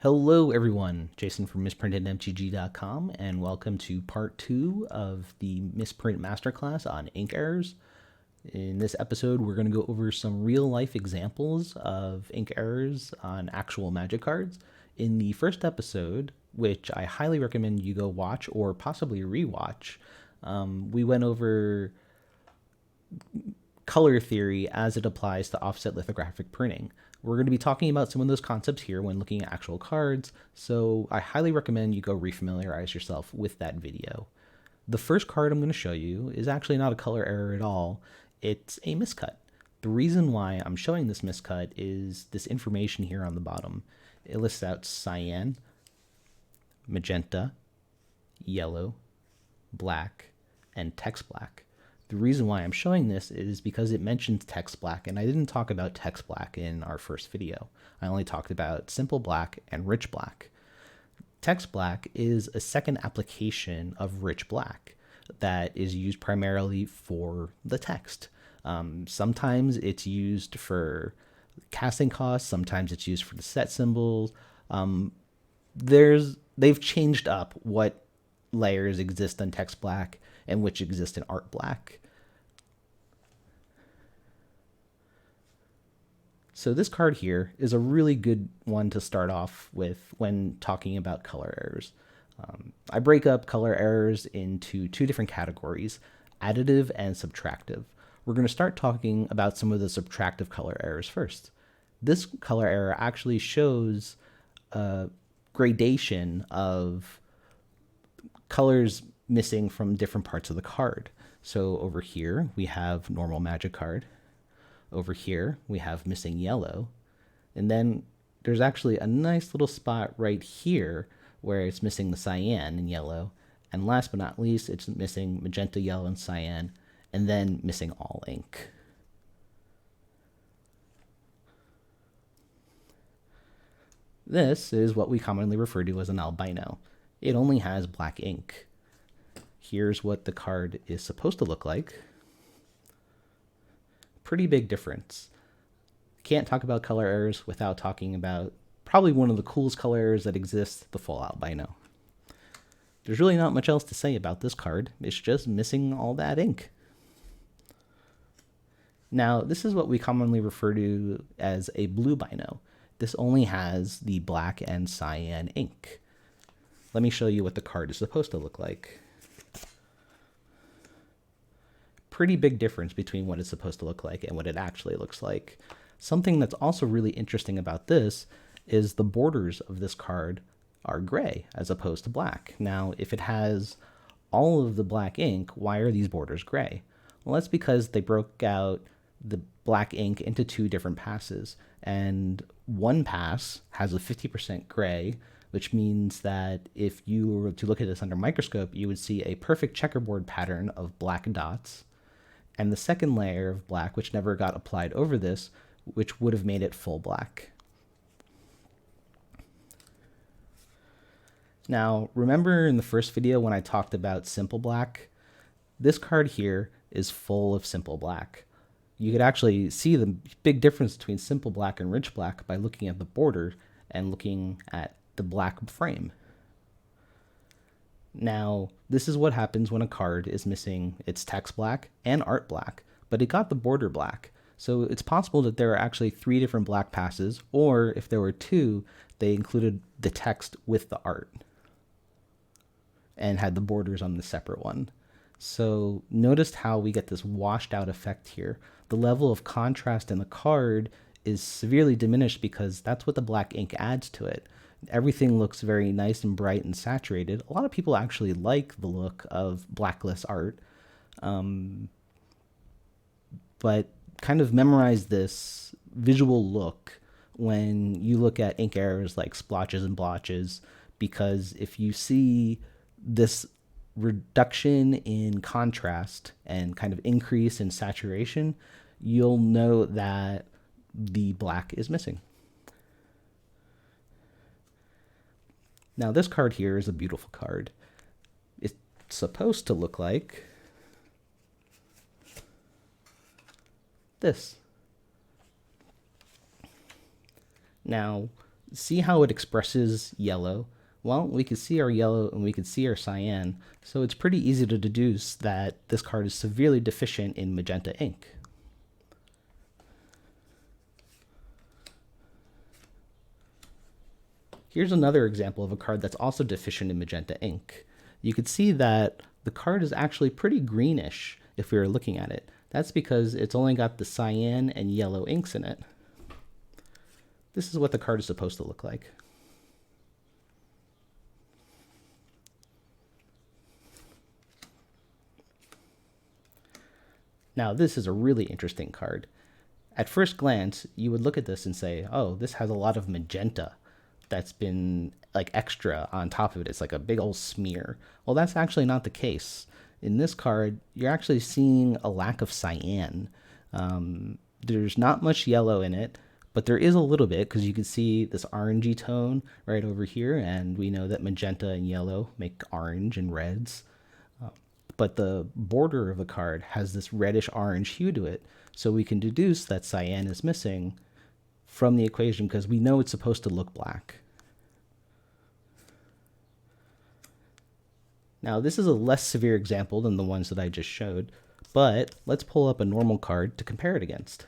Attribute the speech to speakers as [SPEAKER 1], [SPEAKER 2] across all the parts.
[SPEAKER 1] Hello everyone, Jason from misprintedmtg.com, and welcome to part 2 of the Misprint Masterclass on ink errors. In this episode, we're going to go over some real-life examples of ink errors on actual Magic cards. In the first episode, which I highly recommend you go watch or possibly rewatch, we went over color theory as it applies to offset lithographic printing. We're going to be talking about some of those concepts here when looking at actual cards, so I highly recommend you go refamiliarize yourself with that video. The first card I'm going to show you is actually not a color error at all, it's a miscut. The reason why I'm showing this miscut is this information here on the bottom. It lists out cyan, magenta, yellow, black, and text black. The reason why I'm showing this is because it mentions text black, and I didn't talk about text black in our first video. I only talked about simple black and rich black. Text black is a second application of rich black that is used primarily for the text. Sometimes it's used for casting costs, sometimes it's used for the set symbols. They've changed up what layers exist in text black and which exist in art black. So this card here is a really good one to start off with when talking about color errors. I break up color errors into two different categories, additive and subtractive. We're going to start talking about some of the subtractive color errors first. This color error actually shows a gradation of colors missing from different parts of the card. So over here we have normal magic card. Over here we have missing yellow. And then there's actually a nice little spot right here where it's missing the cyan and yellow. And last but not least, it's missing magenta, yellow, and cyan, and then missing all ink. This is what we commonly refer to as an albino. It only has black ink. Here's what the card is supposed to look like. Pretty big difference. Can't talk about color errors without talking about probably one of the coolest color errors that exists, the full albino. There's really not much else to say about this card. It's just missing all that ink. Now, this is what we commonly refer to as a blue bino. This only has the black and cyan ink. Let me show you what the card is supposed to look like. Pretty big difference between what it's supposed to look like and what it actually looks like. Something that's also really interesting about this is the borders of this card are gray as opposed to black. Now, if it has all of the black ink, why are these borders gray? Well, that's because they broke out the black ink into two different passes, and one pass has a 50% gray, which means that if you were to look at this under a microscope, you would see a perfect checkerboard pattern of black dots, and the second layer of black, which never got applied over this, which would have made it full black. Now, remember in the first video when I talked about simple black? This card here is full of simple black. You could actually see the big difference between simple black and rich black by looking at the border and looking at the black frame. Now, this is what happens when a card is missing its text black and art black, but it got the border black. So it's possible that there are actually 3 different black passes, or if there were 2, they included the text with the art and had the borders on the separate one. So notice how we get this washed out effect here. The level of contrast in the card is severely diminished because that's what the black ink adds to it. Everything looks very nice and bright and saturated. A lot of people actually like the look of blackless art. But kind of memorize this visual look when you look at ink errors like splotches and blotches, because if you see this reduction in contrast and kind of increase in saturation, you'll know that the black is missing. Now this card here is a beautiful card. It's supposed to look like this. Now, See how it expresses yellow? Well, we can see our yellow and we can see our cyan, so it's pretty easy to deduce that this card is severely deficient in magenta ink. Here's another example of a card that's also deficient in magenta ink. You could see that the card is actually pretty greenish if we were looking at it. That's because it's only got the cyan and yellow inks in it. This is what the card is supposed to look like. Now, this is a really interesting card. At first glance, you would look at this and say, oh, this has a lot of magenta that's been like extra on top of it. It's like a big old smear. Well, that's actually not the case. In this card, you're actually seeing a lack of cyan. There's not much yellow in it, but there is a little bit because you can see this orangey tone right over here, and we know that magenta and yellow make orange and reds. But the border of the card has this reddish orange hue to it, so we can deduce that cyan is missing from the equation because we know it's supposed to look black. Now, this is a less severe example than the ones that I just showed, but let's pull up a normal card to compare it against.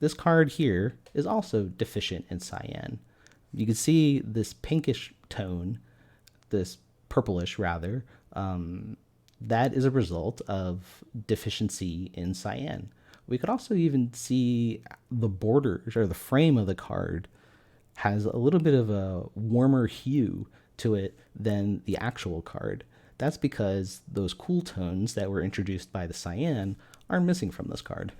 [SPEAKER 1] This card here is also deficient in cyan. You can see this pinkish tone, this purplish rather, that is a result of deficiency in cyan. We could also even see the borders or the frame of the card has a little bit of a warmer hue to it than the actual card. That's because those cool tones that were introduced by the cyan are missing from this card.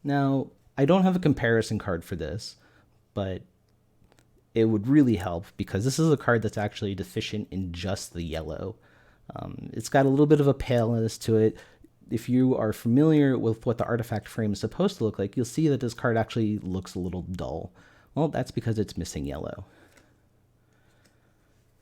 [SPEAKER 1] Now, I don't have a comparison card for this, but it would really help because this is a card that's actually deficient in just the yellow. It's got a little bit of a paleness to it. If you are familiar with what the artifact frame is supposed to look like, you'll see that this card actually looks a little dull. Well, that's because it's missing yellow.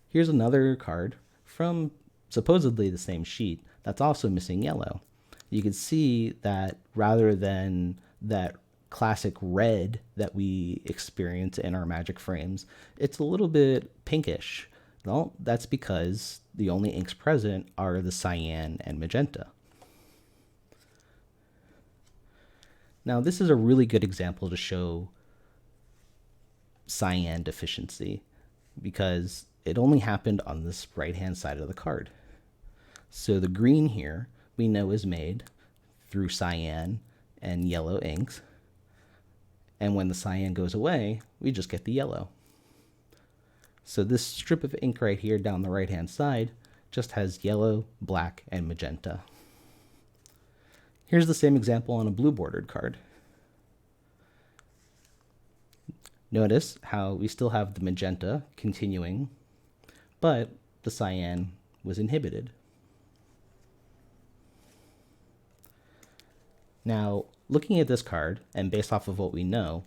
[SPEAKER 1] Here's another card from supposedly the same sheet that's also missing yellow. You can see that rather than that classic red that we experience in our magic frames, it's a little bit pinkish. Well, that's because the only inks present are the cyan and magenta. Now, this is a really good example to show cyan deficiency because it only happened on this right-hand side of the card. So the green here we know is made through cyan and yellow inks. And when the cyan goes away, we just get the yellow. So this strip of ink right here down the right-hand side just has yellow, black, and magenta. Here's the same example on a blue bordered card. Notice how we still have the magenta continuing, but the cyan was inhibited. Now, looking at this card, and based off of what we know,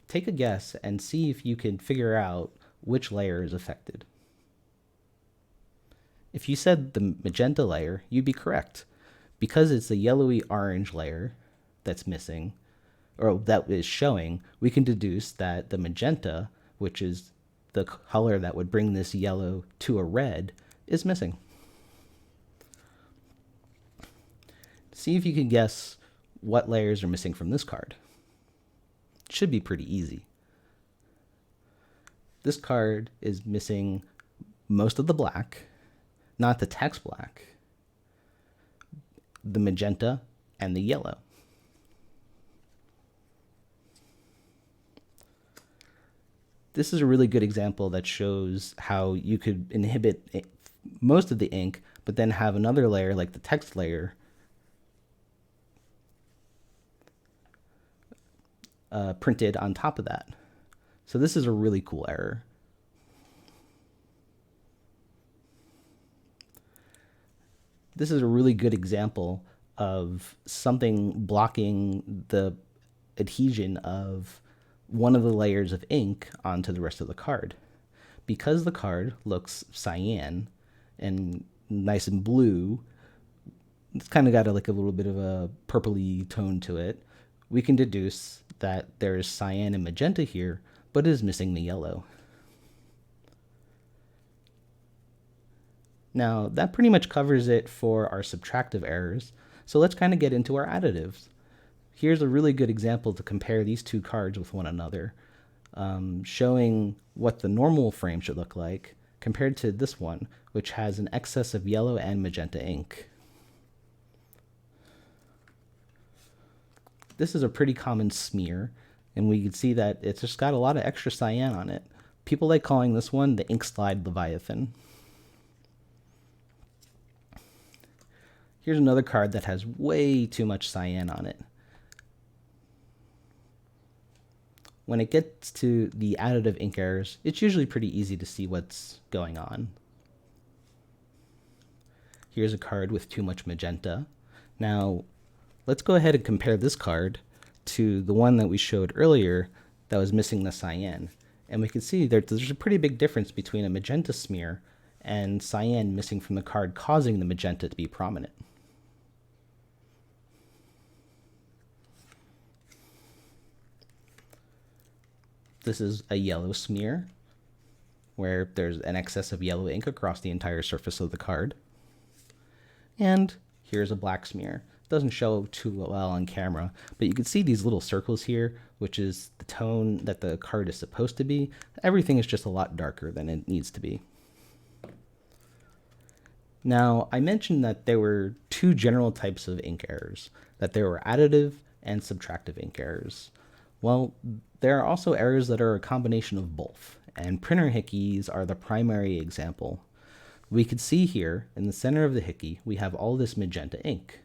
[SPEAKER 1] take a guess and see if you can figure out which layer is affected. If you said the magenta layer, you'd be correct. Because it's the yellowy orange layer that's missing, or that is showing, we can deduce that the magenta, which is the color that would bring this yellow to a red, is missing. See if you can guess what layers are missing from this card. It should be pretty easy. This card is missing most of the black, not the text black, the magenta, and the yellow. This is a really good example that shows how you could inhibit most of the ink, but then have another layer like the text layer printed on top of that. So this is a really cool error. This is a really good example of something blocking the adhesion of one of the layers of ink onto the rest of the card. Because the card looks cyan and nice and blue, it's kind of got like a little bit of a purpley tone to it. we can deduce that there is cyan and magenta here, but it is missing the yellow. Now, that pretty much covers it for our subtractive errors, so let's kind of get into our additives. Here's a really good example to compare these two cards with one another, showing what the normal frame should look like compared to this one, which has an excess of yellow and magenta ink. This is a pretty common smear, and we can see that it's just got a lot of extra cyan on it. People like calling this one the ink slide Leviathan. Here's another card that has way too much cyan on it. When it gets to the additive ink errors, it's usually pretty easy to see what's going on. Here's a card with too much magenta. Now, let's go ahead and compare this card to the one that we showed earlier that was missing the cyan. And we can see there's a pretty big difference between a magenta smear and cyan missing from the card, causing the magenta to be prominent. This is a yellow smear, where there's an excess of yellow ink across the entire surface of the card. And here's a black smear. It doesn't show too well on camera, but you can see these little circles here, which is the tone that the card is supposed to be. Everything is just a lot darker than it needs to be. Now, I mentioned that there were two general types of ink errors, that there were additive and subtractive ink errors. Well, there are also errors that are a combination of both, and printer hickeys are the primary example. We could see here, in the center of the hickey, we have all this magenta ink.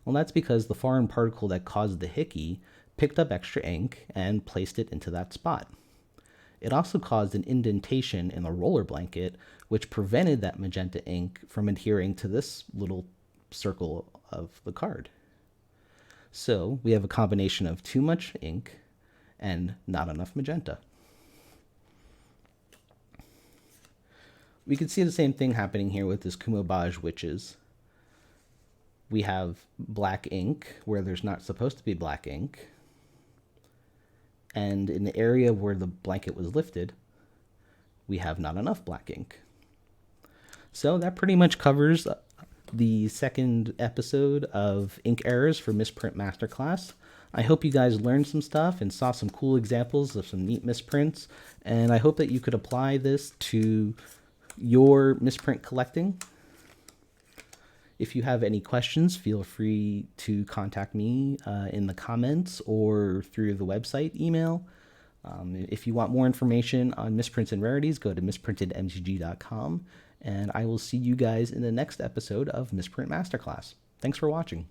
[SPEAKER 1] Well, that's because the foreign particle that caused the hickey picked up extra ink and placed it into that spot. It also caused an indentation in the roller blanket, which prevented that magenta ink from adhering to this little circle of the card. So we have a combination of too much ink and not enough magenta. We can see the same thing happening here with this Kumobage Witches. We have black ink where there's not supposed to be black ink. And in the area where the blanket was lifted, we have not enough black ink. So that pretty much covers the second episode of Ink Errors for Misprint Masterclass. I hope you guys learned some stuff and saw some cool examples of some neat misprints, and I hope that you could apply this to your misprint collecting. If you have any questions, feel free to contact me in the comments or through the website email. If you want more information on misprints and rarities, go to misprintedmtg.com, and I will see you guys in the next episode of Misprint Masterclass. Thanks for watching.